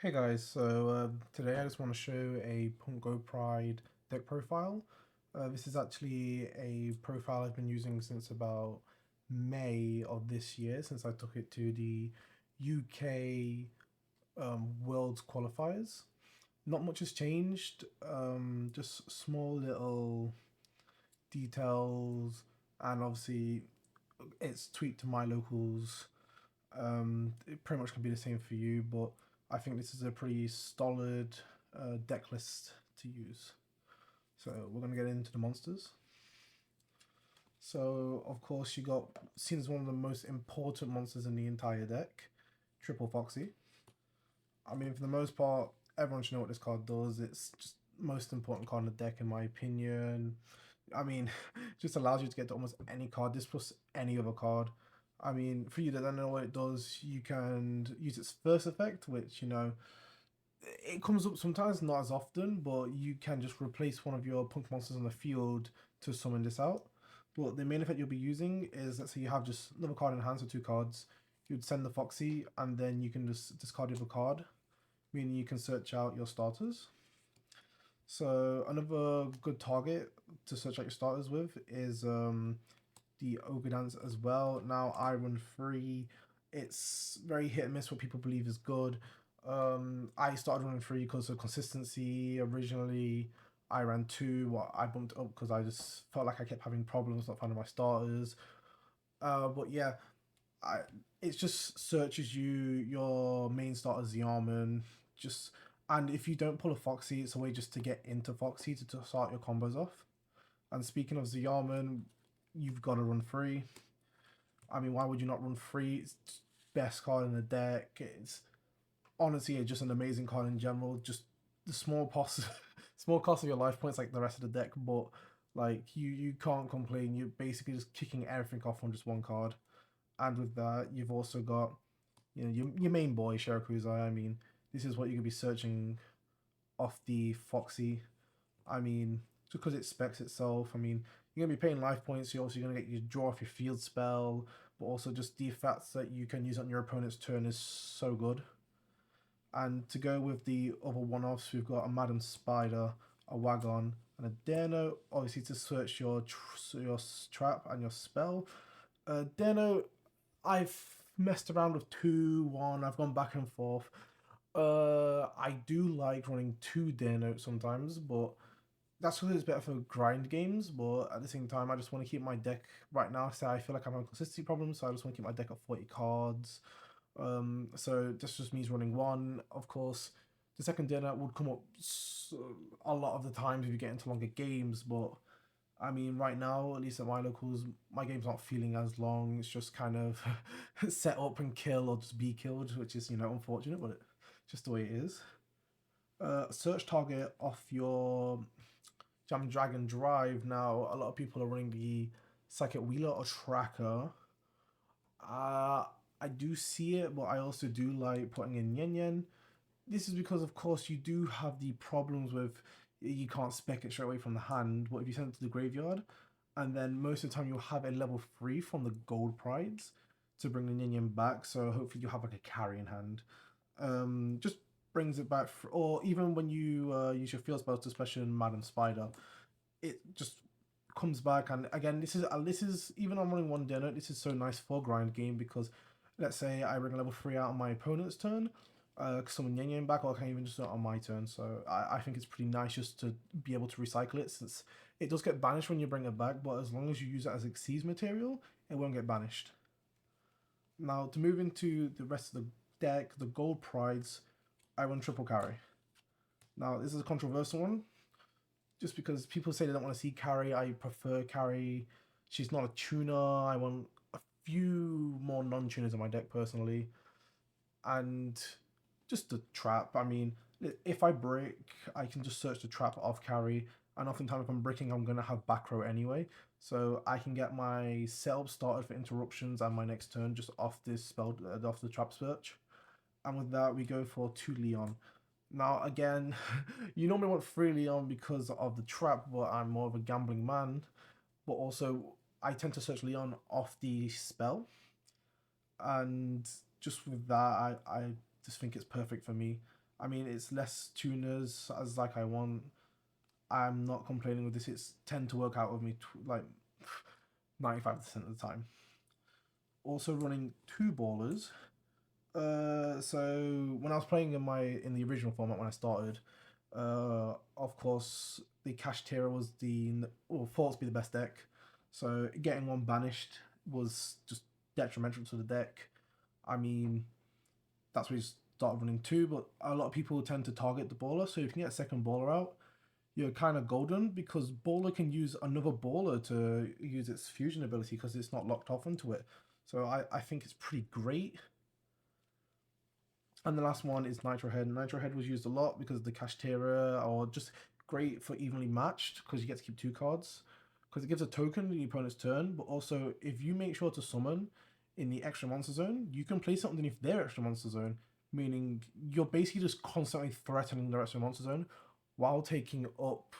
Hey guys, today I just want to show a Punk Go Pride deck profile. This is actually a profile I've been using since about May of this year, since I took it to the UK Worlds qualifiers. Not much has changed, just small little details, and obviously it's tweaked to my locals. It pretty much can be the same for you, but I think this is a pretty solid deck list to use. So we're going to get into the monsters. So of course you got seen as one of the most important monsters in the entire deck, Triple Foxy. I mean, for the most part, everyone should know what this card does. It's just most important card in the deck in my opinion. I mean, just allows you to get to almost any card. This plus any other card. I mean, for you that don't know what it does, you can use its first effect, which it comes up sometimes, not as often, but you can just replace one of your punk monsters on the field to summon this out. But the main effect you'll be using is, let's say you have just another card in hand, so two cards. You'd send the Foxy, and then you can just discard the other card, meaning you can search out your starters. So another good target to search out your starters with is the Obedance as well. Now I run three. It's very hit and miss what people believe is good. I started running three because of consistency. Originally, I ran two. What I bumped up because I just felt like I kept having problems not finding my starters. But yeah, I it just searches your main starter Ziarman, just and if you don't pull a Foxy, it's a way just to get into Foxy to start your combos off. And speaking of Ziarman, you've got to run free. I mean, why would you not run free? It's best card in the deck. It's honestly just an amazing card in general. Just the small cost of your life points like the rest of the deck, but like you can't complain. You're basically just kicking everything off on just one card. And with that, you've also got your main boy Shirakuza. I mean, this is what you could be searching off the Foxy. I mean, just because it specs itself. I mean, you're gonna be paying life points. You're also gonna get your draw off your field spell, but also just the effects that you can use on your opponent's turn is so good. And to go with the other one-offs, we've got a Madam Spider, a Wagon, and a Dano. Obviously, to search your trap and your spell. Dano, I've messed around with two, one. I've gone back and forth. I do like running two Dano sometimes, but that's because it's better for grind games. But at the same time, I just want to keep my deck right now. So I feel like I'm having consistency problems, so I just want to keep my deck at 40 cards. So this just means running one. Of course, the second dinner would come up a lot of the times if you get into longer games, but I mean, right now, at least at my locals, my game's not feeling as long. It's just kind of set up and kill or just be killed, which is, unfortunate, but just the way it is. Search target off your Jam Dragon Drive. Now, a lot of people are running the Psychic Wheeler or Tracker. Uh, I do see it, but I also do like putting in Yen Yen. This is because, of course, you do have the problems with you can't spec it straight away from the hand, but if you send it to the graveyard, and then most of the time you'll have a level 3 from the gold prides to bring the Yin Yin back, so hopefully you'll have like a carry in hand. Just brings it back, or even when you use your field spells to special in Madam Spider, it just comes back. And again, this is even I'm running one dinner. This is so nice for grind game because let's say I bring a level 3 out on my opponent's turn, summon Yang Yang back, or I can even just do it on my turn. So I think it's pretty nice just to be able to recycle it, since it does get banished when you bring it back, but as long as you use it as Xyz material, it won't get banished. Now, to move into the rest of the deck, the gold prides, I run triple carry. Now, this is a controversial one, just because people say they don't want to see carry. I prefer carry. She's not a tuner. I want a few more non-tuners in my deck personally. And just the trap. I mean, if I break, I can just search the trap off carry. And oftentimes, if I'm breaking, I'm going to have back row anyway. So I can get my setup started for interruptions and my next turn just off this spell, off the trap search. And with that, we go for 2 Leon. Now, again, you normally want 3 Leon because of the trap, but I'm more of a gambling man. But also, I tend to search Leon off the spell. And just with that, I just think it's perfect for me. I mean, it's less tuners as like I want. I'm not complaining with this. It's tend to work out with me like 95% of the time. Also running two ballers. So when I was playing in the original format when I started, of course the Kashtira was thought to be the best deck. So getting one banished was just detrimental to the deck. I mean, that's why you started running two, but a lot of people tend to target the baller. So if you can get a second baller out, you're kind of golden because baller can use another baller to use its fusion ability because it's not locked off into it. So I think it's pretty great. And the last one is Nitro Head. Nitro Head was used a lot because of the Kashtira, or just great for evenly matched because you get to keep two cards. Because it gives a token in the opponent's turn, but also if you make sure to summon in the extra monster zone, you can place it underneath their extra monster zone, meaning you're basically just constantly threatening their extra monster zone while taking up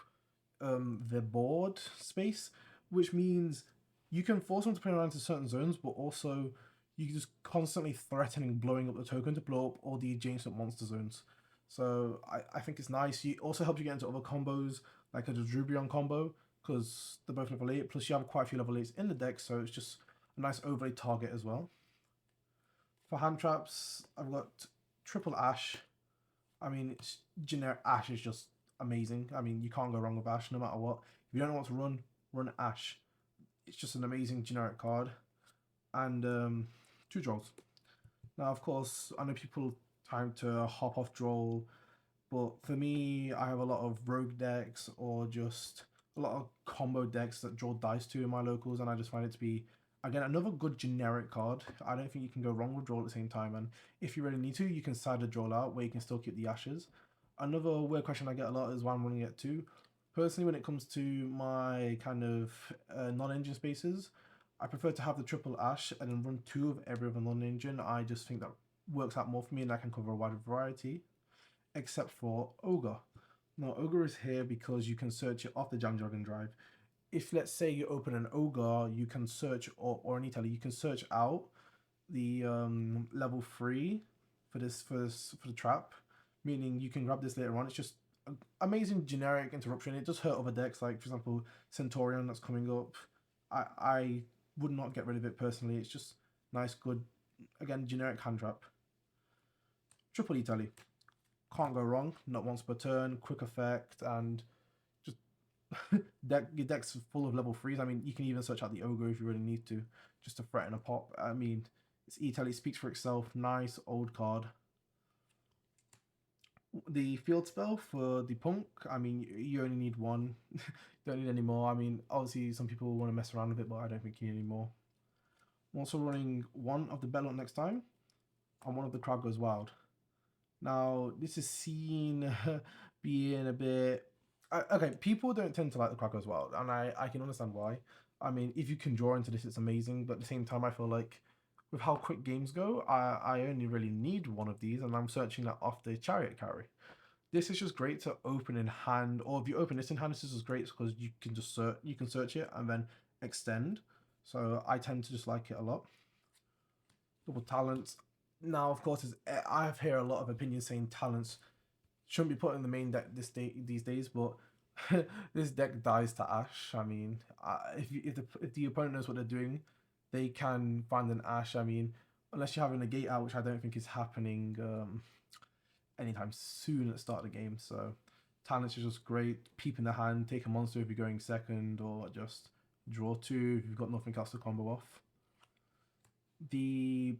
their board space, which means you can force them to play around to certain zones, but also you just constantly threatening blowing up the token to blow up all the adjacent monster zones. So I think it's nice. It also helps you get into other combos, like a Drubrion combo, because they're both level 8, plus you have quite a few level 8s in the deck, so it's just a nice overlay target as well. For hand traps, I've got triple Ash. I mean, it's generic Ash is just amazing. I mean, you can't go wrong with Ash no matter what. If you don't know what to run Ash. It's just an amazing generic card. And two draws. Now, of course, I know people time to hop off draw, but for me, I have a lot of rogue decks or just a lot of combo decks that draw dice to in my locals, and I just find it to be, again, another good generic card. I don't think you can go wrong with draw at the same time, and if you really need to, you can side a draw out where you can still keep the ashes. Another weird question I get a lot is why I'm running it too. Personally, when it comes to my kind of non-engine spaces, I prefer to have the triple ash and then run two of every other non-engine. I just think that works out more for me and I can cover a wider variety, except for Ogre. Now, Ogre is here because you can search it off the Jam Jargon drive. If, let's say, you open an Ogre, you can search, or an Italy, you can search out the level 3 for the trap, meaning you can grab this later on. It's just amazing generic interruption. It does hurt other decks, like, for example, Centaurion that's coming up. I would not get rid of it personally. It's just nice, good, again, generic hand trap. Triple Italy. Can't go wrong. Not once per turn, quick effect, and just your deck's full of level 3s. I mean, you can even search out the Ogre if you really need to, just to threaten a pop. I mean, it's Italy, speaks for itself. Nice, old card. The field spell for the Punk, I mean, you only need one. You don't need any more. I mean, obviously, some people want to mess around with it, but I don't think you need any more. I'm also running one of the Bellot next time, and one of the Crowd Goes Wild. Now, this is seen being a bit... okay, people don't tend to like the Crowd Goes Wild, and I can understand why. I mean, if you can draw into this, it's amazing, but at the same time, I feel like with how quick games go, I only really need one of these, and I'm searching that off the Chariot carry. This is just great to open in hand, or if you open this in hand, this is great because you can just search it and then extend. So I tend to just like it a lot. Double talents. Now, of course, I have heard a lot of opinions saying talents shouldn't be put in the main deck these days, but this deck dies to Ash. I mean, if the opponent knows what they're doing, they can find an Ash. I mean, unless you're having a gate out, which I don't think is happening anytime soon at the start of the game. So talents are just great. Peep in the hand, take a monster if you're going second, or just draw two if you've got nothing else to combo off.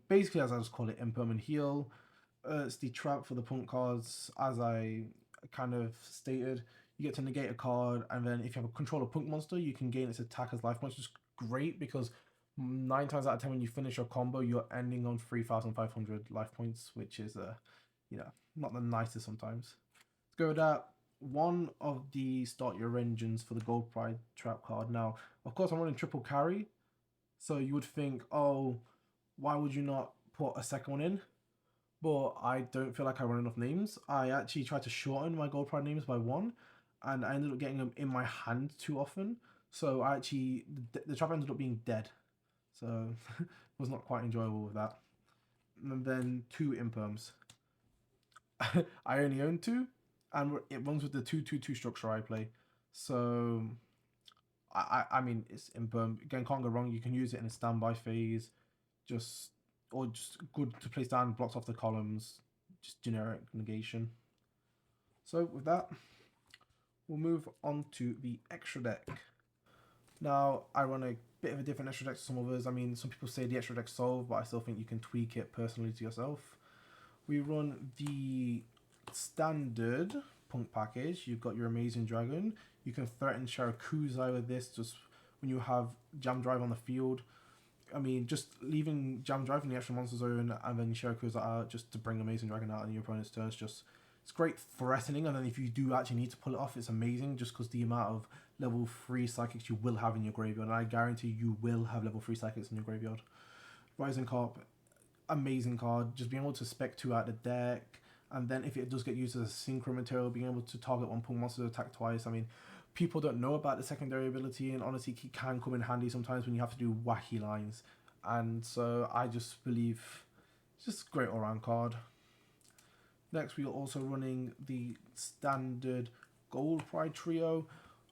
Basically, as I just call it, impermanent heal. It's the trap for the Punk cards, as I kind of stated. You get to negate a card, and then if you have a control of Punk monster, you can gain its attack as life points, which is great because 9 times out of 10 when you finish your combo, you're ending on 3,500 life points, which is not the nicest sometimes. Let's go with that. One of the start your engines for the Gold Pride trap card. Now, of course, I'm running triple carry, so you would think, oh, why would you not put a second one in? But I don't feel like I run enough names. I actually tried to shorten my Gold Pride names by one, and I ended up getting them in my hand too often. So the trap ended up being dead. So was not quite enjoyable with that. And then two imperms. I only own two, and it runs with the 2-2-2 structure I play. So I mean it's in burn again, can't go wrong. You can use it in a standby phase, just or just good to place down blocks off the columns, just generic negation. So with that, we'll move on to the extra deck. Now I run a bit of a different extra deck to some others. I mean, some people say the extra deck solved, but I still think you can tweak it personally to yourself. We run the standard punk package. You've got your amazing dragon. You can threaten Sharakuza with this just when you have jam drive on the field. I mean, just leaving jam drive in the extra monster zone and then Sharakuza out just to bring amazing dragon out in your opponent's turns. Just it's great threatening, and then if you do actually need to pull it off, it's amazing just because the amount of level 3 psychics you will have in your graveyard, and I guarantee you will have level 3 psychics in your graveyard. Rising Carp, amazing card. Just being able to spec 2 out the deck, and then if it does get used as a synchro material, being able to target one punk monster to attack twice. I mean, people don't know about the secondary ability, and honestly, it can come in handy sometimes when you have to do wacky lines. And so I just believe it's just a great all-round card. Next, we are also running the standard Gold Pride trio.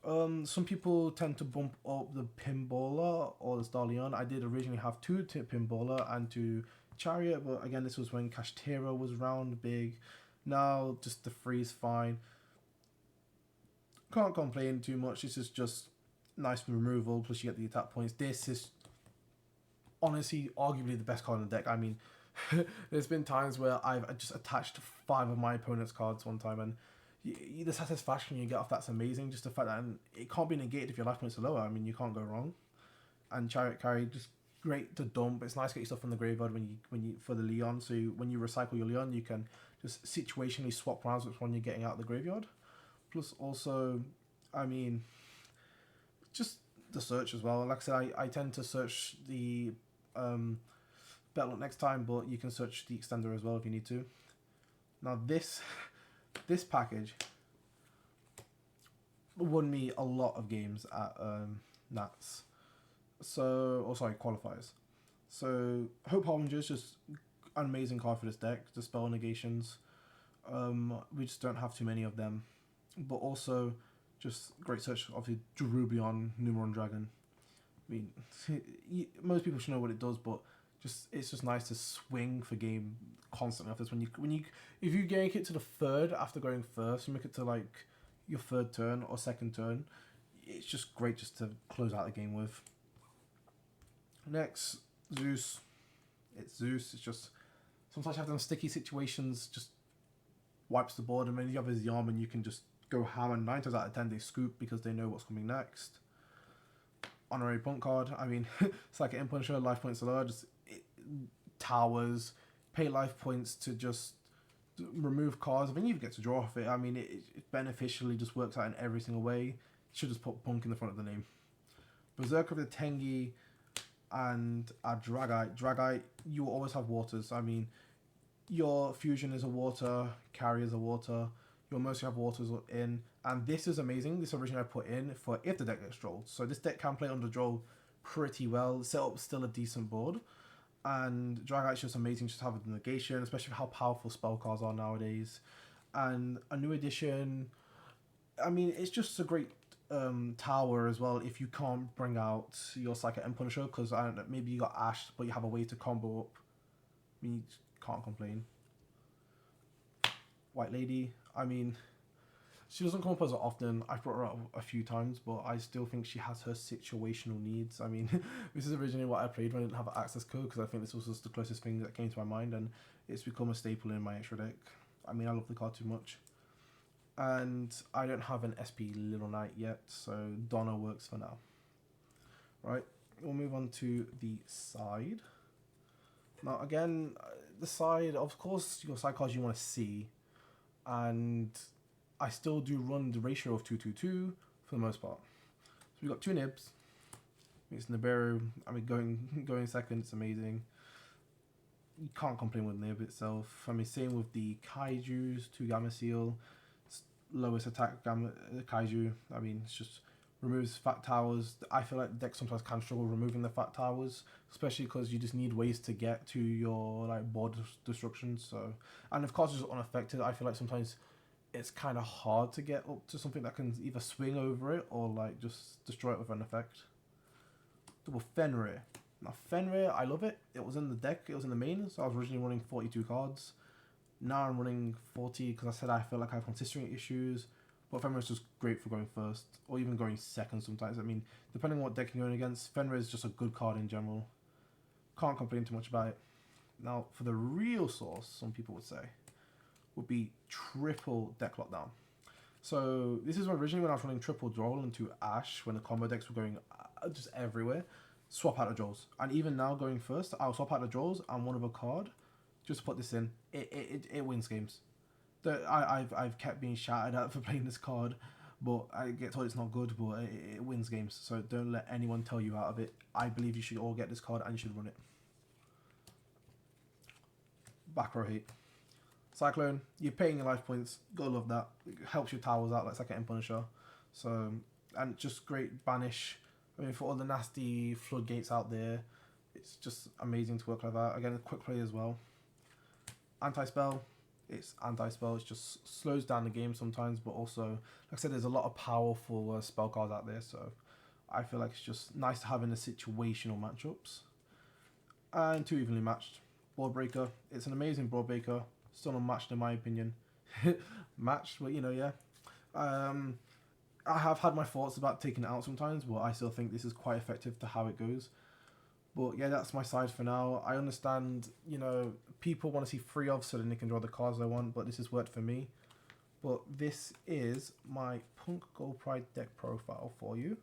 Some people tend to bump up the Pinballer or the Starlion. I did originally have 2 Pinballer and 2 Chariot, but again, this was when Kashtira was round big. Now, just the 3 is fine. Can't complain too much. This is just nice removal, plus you get the attack points. This is honestly arguably the best card in the deck. I mean, there's been times where I've just attached 5 of my opponent's cards one time, and the satisfaction you get off that's amazing. Just the fact that it can't be negated if your life points are lower. I mean, you can't go wrong. And Chariot Carry, just great to dump. It's nice to get your stuff from the graveyard when you for the Leon. So when you recycle your Leon, you can just situationally swap rounds which one you're getting out of the graveyard. Plus also, I mean, just the search as well. Like I said, I tend to search the better luck next time, but you can search the extender as well if you need to. Now this package won me a lot of games at Nats. So, or sorry, qualifiers. So Hope Harbinger is just an amazing card for this deck. The spell negations. We just don't have too many of them, but also just great search. Obviously, Jerubion, Numeron Dragon. I mean, most people should know what it does, but it's just nice to swing for game constantly off this. If you gank it to the 3rd after going first, you make it to like your 3rd turn or 2nd turn. It's just great just to close out the game with. Next, Zeus. It's Zeus. It's just sometimes you have them sticky situations, just wipes the board, and then you have his Yarm and you can just go ham, and 9 times out of 10 they scoop because they know what's coming next. Honorary Punk card. I mean, it's like an Punisher, life points are low, just towers, pay life points to just remove cards. I mean, you get to draw off it. I mean, it beneficially just works out in every single way. You should just put Punk in the front of the name. Berserker with the Tengi and a Dragite. Dragite, you will always have waters. I mean, your fusion is a water, carry is a water, you'll mostly have waters in, and this is amazing. This originally I put in for if the deck gets drolled. So this deck can play under droll pretty well. Setup's still a decent board, and Dragite's just amazing just to have a negation, especially how powerful spell cards are nowadays. And a new edition, I mean, it's just a great tower as well if you can't bring out your Psychic and Punisher, because I don't know, maybe you got Ash but you have a way to combo up. I mean, you can't complain. White Lady, I mean, she doesn't come up as often. I've brought her up a few times, but I still think she has her situational needs. I mean, this is originally what I played when I didn't have an access code, because I think this was just the closest thing that came to my mind, and it's become a staple in my extra deck. I mean, I love the card too much. And I don't have an SP Little Knight yet, so Donna works for now. Right, we'll move on to the side. Now again, the side, of course, your side cards you want to see, and I still do run the ratio of 2-2-2 for the most part. So we got 2 Nibs. It's Nibiru. I mean, going second, it's amazing. You can't complain with Nib itself. I mean, same with the Kaijus, 2 Gamma Seal. Lowest attack Gamma Kaiju. I mean, it's just removes fat towers. I feel like decks sometimes can struggle removing the fat towers, especially because you just need ways to get to your like board destruction. So, and of course, it's unaffected. I feel like sometimes it's kind of hard to get up to something that can either swing over it or like just destroy it with an effect. Double Fenrir. Now Fenrir, I love it. It was in the deck. It was in the main. So I was originally running 42 cards. Now I'm running 40 because I said I feel like I have consistency issues. But Fenrir is just great for going first or even going second sometimes. I mean, depending on what deck you're going against, Fenrir is just a good card in general. Can't complain too much about it. Now, for the real source, some people would say, would be triple deck lockdown. So this is originally when I was running triple draw into Ash when the combo decks were going just everywhere. Swap out the draws. And even now going first, I'll swap out the draws and one of a card. Just put this in. It wins games. I've kept being shouted at for playing this card, but I get told it's not good, but it wins games. So don't let anyone tell you out of it. I believe you should all get this card and you should run it. Back row hate. Cyclone, you're paying your life points. Gotta love that. It helps your towers out like Second Punisher. So, and just great banish. I mean, for all the nasty floodgates out there, it's just amazing to work like that. Again, a quick play as well. Anti-spell. It's anti-spell. It just slows down the game sometimes, but also, like I said, there's a lot of powerful spell cards out there. So, I feel like it's just nice to have in the situational matchups. And 2 evenly matched. Board breaker. It's an amazing board breaker. Still unmatched in my opinion. Matched, but you know, yeah. I have had my thoughts about taking it out sometimes, but I still think this is quite effective to how it goes. But yeah, that's my side for now. I understand, you know, people want to see 3 of so then they can draw the cards they want, but this has worked for me. But this is my Punk Gold Pride deck profile for you.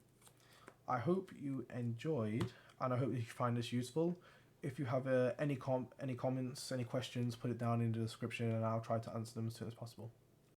I hope you enjoyed, and I hope you find this useful. If you have any comments, any questions, put it down in the description and I'll try to answer them as soon as possible.